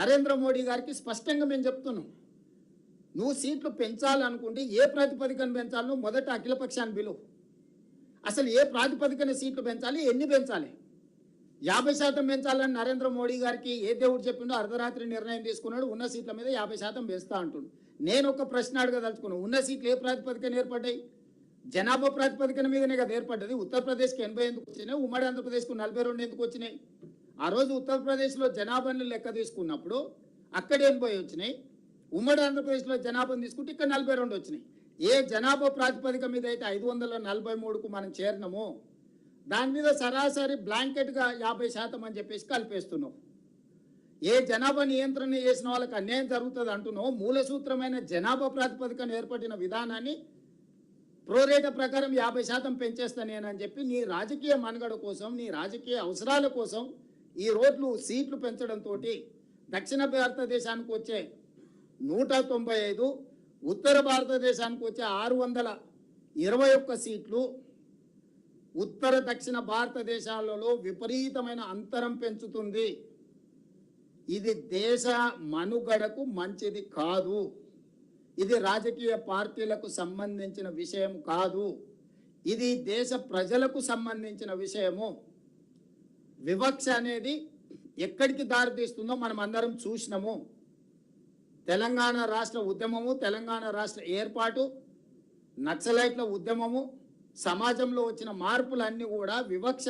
నరేంద్ర మోడీ గారికి స్పష్టంగా మేము చెప్తున్నాం, నువ్వు సీట్లు పెంచాలనుకుంటే ఏ ప్రాతిపదికన పెంచాలో మొదట అఖిలపక్షాన్ని పిలువు. అసలు ఏ ప్రాతిపదికన సీట్లు పెంచాలి, ఎన్ని పెంచాలి? 50% పెంచాలని నరేంద్ర మోడీ గారికి ఏ దేవుడు చెప్పిండో అర్ధరాత్రి నిర్ణయం తీసుకున్నాడు. ఉన్న సీట్ల మీద 50% పెంచుతా అంటుండు. నేను ఒక ప్రశ్న అడగదలుచుకున్నాను, ఉన్న సీట్లు ఏ ప్రాతిపదికన ఏర్పడ్డాయి? జనాభా ప్రాతిపదికన మీదనే కదా ఏర్పడ్డది. ఉత్తరప్రదేశ్కి 80 ఎందుకు వచ్చినాయి, ఉమ్మడి ఆంధ్రప్రదేశ్కు 42 ఎందుకు వచ్చినాయి? ఆ రోజు ఉత్తరప్రదేశ్లో జనాభాని లెక్క తీసుకున్నప్పుడు అక్కడ 80 వచ్చినాయి, ఉమ్మడి ఆంధ్రప్రదేశ్లో జనాభాను తీసుకుంటే ఇక్కడ 42 వచ్చినాయి. ఏ జనాభా ప్రాతిపదిక మీద అయితే 543కు మనం చేరినామో దాని మీద సరాసరి బ్లాంకెట్గా 50% అని చెప్పేసి కలిపేస్తున్నావు. ఏ జనాభా నియంత్రణ చేసిన వాళ్ళకి అన్యాయం జరుగుతుంది అంటున్నావు. మూల సూత్రమైన జనాభా ప్రాతిపదికన ఏర్పడిన విధానాన్ని ప్రోరేట ప్రకారం 50% పెంచేస్తా నేనని చెప్పి నీ రాజకీయ మనుగడ కోసం, నీ రాజకీయ అవసరాల కోసం ఈ రోడ్లు సీట్లు పెంచడంతో దక్షిణ భారతదేశానికి వచ్చే 195, ఉత్తర భారతదేశానికి వచ్చే 621 సీట్లు ఉత్తర దక్షిణ భారతదేశాలలో విపరీతమైన అంతరం పెంచుతుంది. ఇది దేశ మనుగడకు మంచిది కాదు. ఇది రాజకీయ పార్టీలకు సంబంధించిన విషయం కాదు. ఇది దేశ ప్రజలకు సంబంధించిన విషయము. వివక్ష అనేది ఎక్కడికి దారితీస్తుందో మనం అందరం చూసినాము. తెలంగాణ రాష్ట్ర ఉద్యమము, తెలంగాణ రాష్ట్ర ఏర్పాటు, నక్సలైట్ల ఉద్యమము, సమాజంలో వచ్చిన మార్పులన్నీ కూడా వివక్ష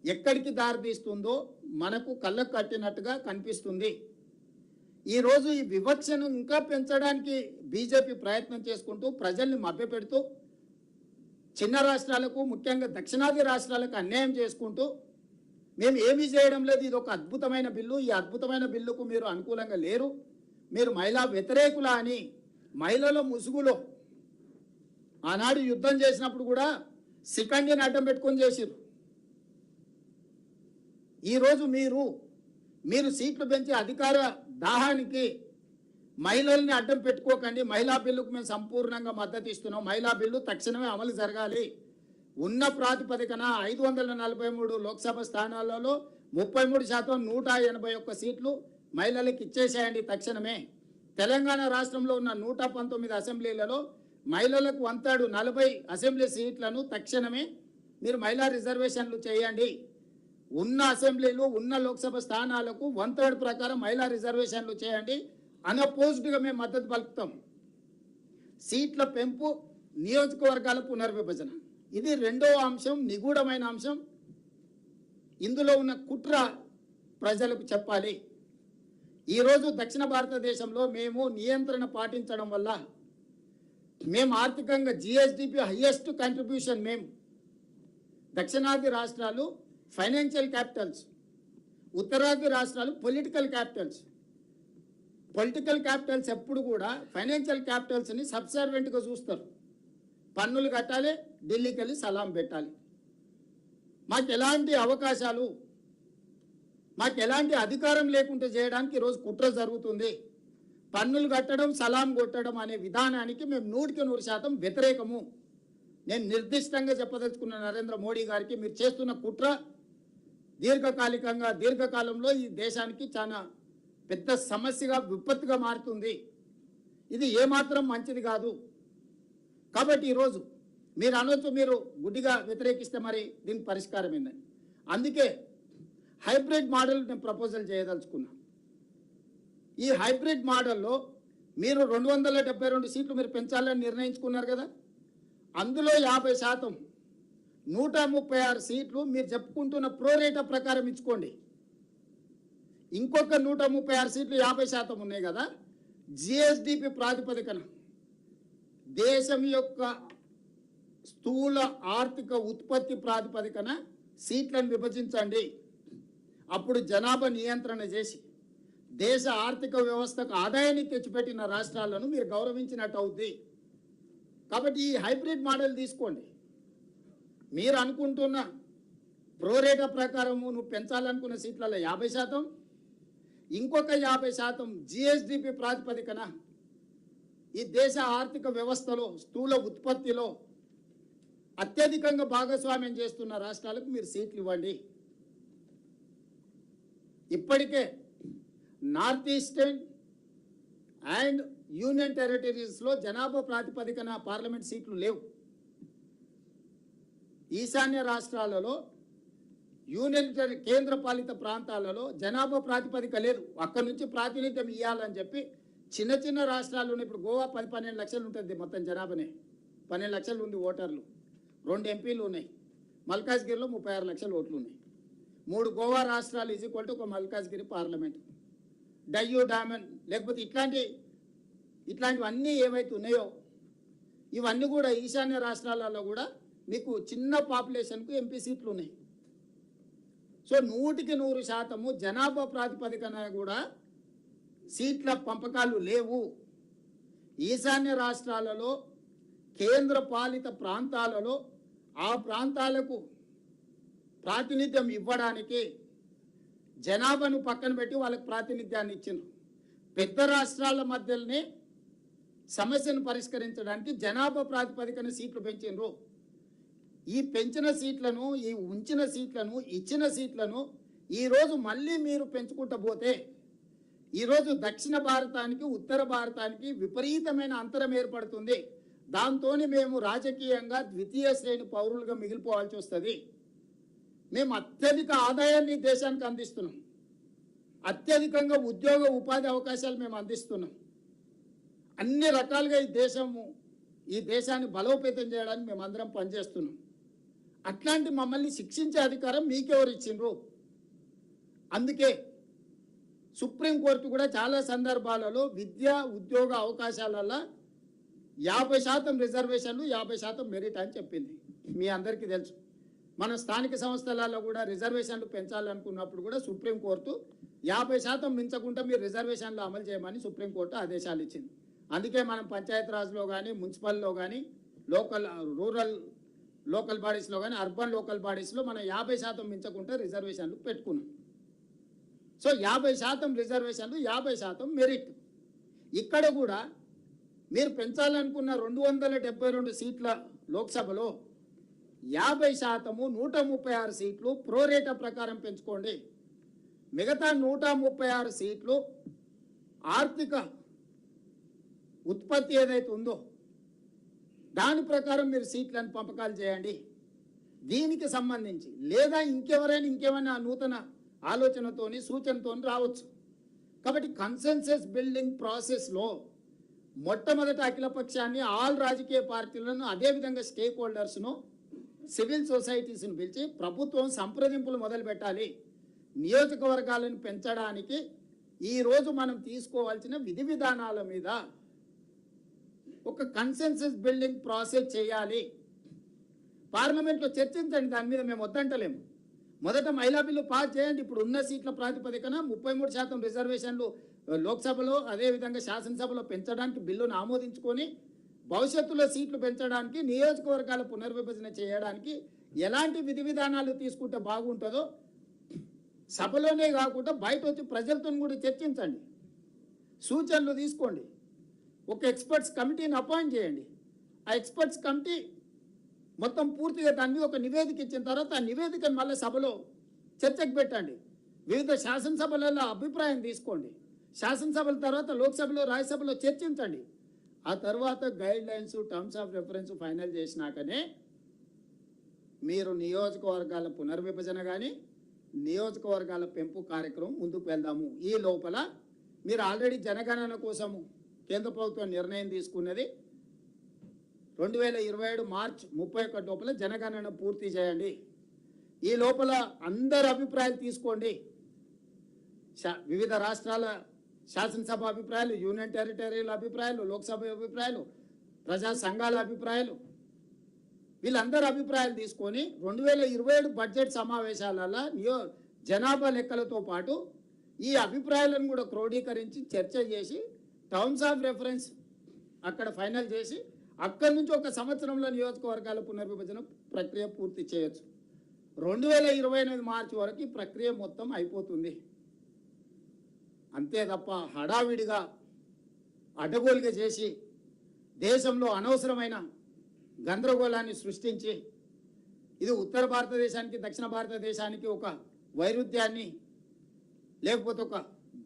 ఎక్కడికి దారితీస్తుందో మనకు కళ్ళకు కట్టినట్టుగా కనిపిస్తుంది. ఈరోజు ఈ వివక్షను ఇంకా పెంచడానికి బీజేపీ ప్రయత్నం చేసుకుంటూ ప్రజల్ని మభ్యపెడుతూ చిన్న రాష్ట్రాలకు, ముఖ్యంగా దక్షిణాది రాష్ట్రాలకు అన్యాయం చేసుకుంటూ మేము ఏమీ చేయడం లేదు, ఇది ఒక అద్భుతమైన బిల్లు, ఈ అద్భుతమైన బిల్లుకు మీరు అనుకూలంగా లేరు, మీరు మహిళా వ్యతిరేకులా అని మహిళల ముసుగులో ఆనాడు యుద్ధం చేసినప్పుడు కూడా సికండిని అడ్డం పెట్టుకొని చేసిరు. ఈరోజు మీరు సీట్లు పెంచే అధికార దాహానికి మహిళల్ని అడ్డం పెట్టుకోకండి. మహిళా బిల్లుకు మేము సంపూర్ణంగా మద్దతు ఇస్తున్నాం. మహిళా బిల్లు తక్షణమే అమలు జరగాలి. ఉన్న ప్రాతిపదికన 543 లోక్సభ స్థానాలలో 33% 181 సీట్లు మహిళలకు ఇచ్చేసేయండి తక్షణమే. తెలంగాణ రాష్ట్రంలో ఉన్న 119 అసెంబ్లీలలో మహిళలకు 140 అసెంబ్లీ సీట్లను తక్షణమే మీరు మహిళా రిజర్వేషన్లు చేయండి. ఉన్న అసెంబ్లీలు, ఉన్న లోక్సభ స్థానాలకు 1/3 ప్రకారం మహిళా రిజర్వేషన్లు చేయండి. అన్అపోజ్డ్గా మేము మద్దతు పలుకుతాం. సీట్ల పెంపు, నియోజకవర్గాల పునర్విభజన, ఇది రెండవ అంశం, నిగూఢమైన అంశం. ఇందులో ఉన్న కుట్ర ప్రజలకు చెప్పాలి. ఈరోజు దక్షిణ భారతదేశంలో మేము నియంత్రణ పాటించడం వల్ల మేము ఆర్థికంగా జిఎస్డిపి హైయెస్ట్ కంట్రిబ్యూషన్ మేము. దక్షిణాది రాష్ట్రాలు ఫైనాన్షియల్ క్యాపిటల్స్, ఉత్తరాది రాష్ట్రాలు పొలిటికల్ క్యాపిటల్స్. పొలిటికల్ క్యాపిటల్స్ ఎప్పుడు కూడా ఫైనాన్షియల్ క్యాపిటల్స్ని సబ్సర్వెంట్గా చూస్తారు. పన్నులు కట్టాలి, ఢిల్లీకి వెళ్ళి సలాం పెట్టాలి. మాకు ఎలాంటి అవకాశాలు, మాకు ఎలాంటి అధికారం లేకుండా చేయడానికి ఈరోజు కుట్ర జరుగుతుంది. పన్నులు కట్టడం, సలాం కొట్టడం అనే విధానానికి మేము 100% వ్యతిరేకము. నేను నిర్దిష్టంగా చెప్పదలుచుకున్న నరేంద్ర మోడీ గారికి, మీరు చేస్తున్న కుట్ర దీర్ఘకాలంలో ఈ దేశానికి చాలా పెద్ద సమస్యగా, విపత్తుగా మారుతుంది. ఇది ఏమాత్రం మంచిది కాదు. కాబట్టి ఈరోజు మీరు అనొచ్చు, మీరు గుడ్డిగా వ్యతిరేకిస్తే మరి దీనికి పరిష్కారం ఏందని. అందుకే హైబ్రిడ్ మోడల్ నేను ప్రపోజల్ చేయదలుచుకున్నా. ఈ హైబ్రిడ్ మోడల్లో మీరు 272 సీట్లు మీరు పెంచాలని నిర్ణయించుకున్నారు కదా, అందులో 50%, 136 సీట్లు మీరు చెప్పుకుంటున్న ప్రోరేట ప్రకారం ఇచ్చుకోండి. ఇంకొక 136 సీట్లు 50% ఉన్నాయి కదా, జిఎస్డిపి ప్రాతిపదికన దేశం యొక్క స్థూల ఆర్థిక ఉత్పత్తి ప్రాతిపదికన సీట్లను విభజించండి. అప్పుడు జనాభా నియంత్రణ చేసి దేశ ఆర్థిక వ్యవస్థకు ఆదాయాన్ని తెచ్చిపెట్టిన రాష్ట్రాలను మీరు గౌరవించినట్టు అవుద్ది. కాబట్టి ఈ హైబ్రిడ్ మోడల్ తీసుకోండి. మీరు అనుకుంటున్న ప్రోరేట ప్రకారము నువ్వు పెంచాలనుకున్న సీట్లలో 50%, ఇంకొక 50% జిఎస్డిపి ప్రాతిపదికన ఈ దేశ ఆర్థిక వ్యవస్థలో, స్థూల ఉత్పత్తిలో అత్యధికంగా భాగస్వామ్యం చేస్తున్న రాష్ట్రాలకు మీరు సీట్లు ఇవ్వండి. ఇప్పటికే నార్త్ ఈస్టర్న్ అండ్ యూనియన్ టెరిటరీస్లో జనాభా ప్రాతిపదికన పార్లమెంట్ సీట్లు లేవు. ఈశాన్య రాష్ట్రాలలో కేంద్ర పాలిత ప్రాంతాలలో జనాభా ప్రాతిపదిక లేదు. అక్కడి నుంచి ప్రాతినిధ్యం ఇవ్వాలని చెప్పి చిన్న చిన్న రాష్ట్రాలు ఉన్నాయి. ఇప్పుడు గోవా 10-12 లక్షలు ఉంటుంది మొత్తం జనాభానే, 12 లక్షలు ఉంది ఓటర్లు, 2 ఎంపీలు ఉన్నాయి. మల్కాజ్గిరిలో 36 లక్షల ఓట్లు ఉన్నాయి. 3 గోవా రాష్ట్రాలు = ఒక మల్కాజ్గిరి పార్లమెంట్. డయ్యూ డామన్ లేకపోతే ఇట్లాంటివన్నీ ఏవైతే ఉన్నాయో ఇవన్నీ కూడా ఈశాన్య రాష్ట్రాలలో కూడా మీకు చిన్న పాపులేషన్కు ఎంపీ సీట్లు ఉన్నాయి. సో 100% జనాభా ప్రాతిపదికన కూడా సీట్ల పంపకాలు లేవు. ఈశాన్య రాష్ట్రాలలో కేంద్ర పాలిత ప్రాంతాలలో ఆ ప్రాంతాలకు ప్రాతినిధ్యం ఇవ్వడానికి జనాభాను పక్కన పెట్టి వాళ్ళకి ప్రాతినిధ్యాన్ని ఇచ్చిండ్రు. పెద్ద రాష్ట్రాల మధ్యలోనే సమస్యను పరిష్కరించడానికి జనాభా ప్రాతిపదికన సీట్లు పెంచిండ్రు. ఈ పెంచిన సీట్లను, ఈ ఉంచిన సీట్లను, ఇచ్చిన సీట్లను ఈరోజు మళ్ళీ మీరు పెంచుకుంటూ పోతే ఈరోజు దక్షిణ భారతానికి ఉత్తర భారతానికి విపరీతమైన అంతరం ఏర్పడుతుంది. దాంతో మేము రాజకీయంగా ద్వితీయ శ్రేణి పౌరులుగా మిగిలిపోవాల్సి వస్తుంది. మేము అత్యధిక ఆదాయాన్ని దేశానికి అందిస్తున్నాం, అత్యధికంగా ఉద్యోగ ఉపాధి అవకాశాలు మేము అందిస్తున్నాం. అన్ని రకాలుగా ఈ దేశాన్ని బలోపేతం చేయడానికి మేమందరం పనిచేస్తున్నాం. అట్లాంటి మమ్మల్ని శిక్షించే అధికారం మీకెవరు ఇచ్చిండ్రు? అందుకే సుప్రీంకోర్టు కూడా చాలా సందర్భాలలో విద్యా ఉద్యోగ అవకాశాలలో 50% రిజర్వేషన్లు, 50% మెరిట్ అని చెప్పింది. మీ అందరికీ తెలుసు. మన స్థానిక సంస్థలలో కూడా రిజర్వేషన్లు పెంచాలనుకున్నప్పుడు కూడా సుప్రీంకోర్టు 50% మించకుండా మీరు రిజర్వేషన్లు అమలు చేయమని సుప్రీంకోర్టు ఆదేశాలు ఇచ్చింది. అందుకే మనం పంచాయతీరాజ్లో కానీ, మున్సిపల్లో కానీ, రూరల్ లోకల్ బాడీస్లో కానీ, అర్బన్ లోకల్ బాడీస్లో మనం 50% మించకుండా రిజర్వేషన్లు పెట్టుకున్నాం. సో 50% రిజర్వేషన్లు, 50% మెరిట్. ఇక్కడ కూడా మీరు పెంచాలనుకున్న 272 సీట్ల లోక్సభలో 50% 136 సీట్లు ప్రోరేటా ప్రకారం పెంచుకోండి. మిగతా 136 సీట్లు ఆర్థిక ఉత్పత్తి ఏదైతే ఉందో దాని ప్రకారం మీరు సీట్లను పంపకాలు చేయండి. దీనికి సంబంధించి లేదా ఇంకేమైనా నూతన ఆలోచనతోని సూచనతోని రావచ్చు. కాబట్టి కన్సెన్సస్ బిల్డింగ్ ప్రాసెస్లో మొట్టమొదట అఖిలపక్షాన్ని, ఆల్ రాజకీయ పార్టీలను, అదేవిధంగా స్టేక్ హోల్డర్స్ను, సివిల్ సొసైటీస్ను పిలిచి ప్రభుత్వం సంప్రదింపులు మొదలు పెట్టాలి. నియోజకవర్గాలను పెంచడానికి ఈరోజు మనం తీసుకోవాల్సిన విధి విధానాల మీద ఒక కన్సెన్సస్ బిల్డింగ్ ప్రాసెస్ చేయాలి. పార్లమెంట్లో చర్చించండి, దాని మీద మేము వద్దంటలేము. మొదట మహిళా బిల్లు పాస్ చేయండి. ఇప్పుడు ఉన్న సీట్ల ప్రాతిపదికన 33% రిజర్వేషన్లు లోక్సభలో, అదేవిధంగా శాసనసభలో పెంచడానికి బిల్లును ఆమోదించుకొని భవిష్యత్తులో సీట్లు పెంచడానికి, నియోజకవర్గాల పునర్విభజన చేయడానికి ఎలాంటి విధి విధానాలు తీసుకుంటే బాగుంటుందో సభలోనే కాకుండా బయట వచ్చి ప్రజలతో కూడా చర్చించండి, సూచనలు తీసుకోండి. ఒక ఎక్స్పర్ట్స్ కమిటీని అపాయింట్ చేయండి. ఆ ఎక్స్పర్ట్స్ కమిటీ మొత్తం పూర్తిగా దాని మీద ఒక నివేదిక ఇచ్చిన తర్వాత ఆ నివేదికను మళ్ళీ సభలో చర్చకు పెట్టండి. వివిధ శాసనసభలలో అభిప్రాయం తీసుకోండి. శాసనసభల తర్వాత లోక్సభలో, రాజ్యసభలో చర్చించండి. ఆ తర్వాత guidelines, terms of reference final చేసినాకనే మీరు నియోజకవర్గాల పునర్విభజన కానీ, నియోజకవర్గాల పెంపు కార్యక్రమం ముందుకు వెళ్దాము. ఈ లోపల మీరు ఆల్రెడీ జనగణన కోసము కేంద్ర ప్రభుత్వం నిర్ణయం తీసుకున్నది 2027 మార్చి 31 లోపల జనగణన పూర్తి చేయండి. ఈ లోపల అందరి అభిప్రాయాలు తీసుకోండి. వివిధ రాష్ట్రాల శాసనసభ అభిప్రాయాలు, యూనియన్ టెరిటరీల అభిప్రాయాలు, లోక్సభ అభిప్రాయాలు, ప్రజా సంఘాల అభిప్రాయాలు, వీళ్ళందరి అభిప్రాయాలు తీసుకొని 2027 బడ్జెట్ సమావేశాలలో జనాభా లెక్కలతో పాటు ఈ అభిప్రాయాలను కూడా క్రోడీకరించి చర్చ చేసి టర్మ్స్ ఆఫ్ రెఫరెన్స్ అక్కడ ఫైనల్ చేసి అక్కడి నుంచి 1 సంవత్సరంలో నియోజకవర్గాల పునర్విభజన ప్రక్రియ పూర్తి చేయొచ్చు. 2028 మార్చి వరకు ఈ ప్రక్రియ మొత్తం అయిపోతుంది. అంతే తప్ప హడావిడిగా అడ్డగోలుగా చేసి దేశంలో అనవసరమైన గందరగోళాన్ని సృష్టించి ఇది ఉత్తర భారతదేశానికి, దక్షిణ భారతదేశానికి ఒక వైరుధ్యాన్ని, లేకపోతే ఒక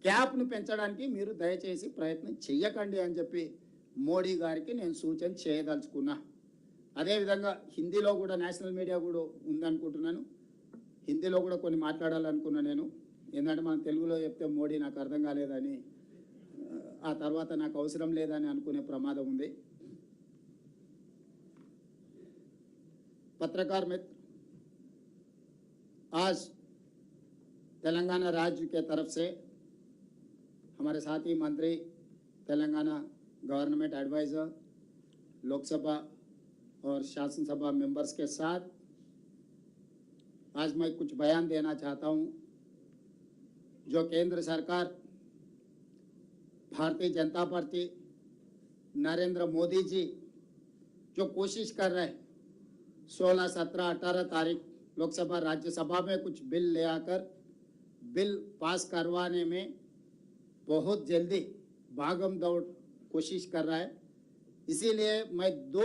గ్యాప్ను పెంచడానికి మీరు దయచేసి ప్రయత్నం చెయ్యకండి అని చెప్పి మోడీ గారికి నేను సూచన చేయదలుచుకున్నా. అదేవిధంగా హిందీలో కూడా నేషనల్ మీడియా కూడా ఉందనుకుంటున్నాను. హిందీలో కూడా కొన్ని మాట్లాడాలనుకున్నా నేను. ఏంటంటే మనం తెలుగులో చెప్తే మోడీ నాకు అర్థం కాలేదని, ఆ తర్వాత నాకు అవసరం లేదని అనుకునే ప్రమాదం ఉంది. पत्रकार मित्र, आज तेलंगाना राज्य के तरफ से हमारे साथी मंत्री, तेलंगाना गवर्नमेंट एडवाइज़र, लोकसभा और शासन सभा मेंबर्स के साथ आज मैं कुछ बयान देना चाहता हूं। जो केंद्र सरकार, भारतीय जनता पार्टी, नरेंद्र मोदी जी जो कोशिश कर रहे हैं 16, 17, 18 तारीख लोकसभा राज्यसभा में कुछ बिल ले आकर बिल पास करवाने में बहुत जल्दी भागम दौड़ कोशिश कर रहा है। इसीलिए मैं 2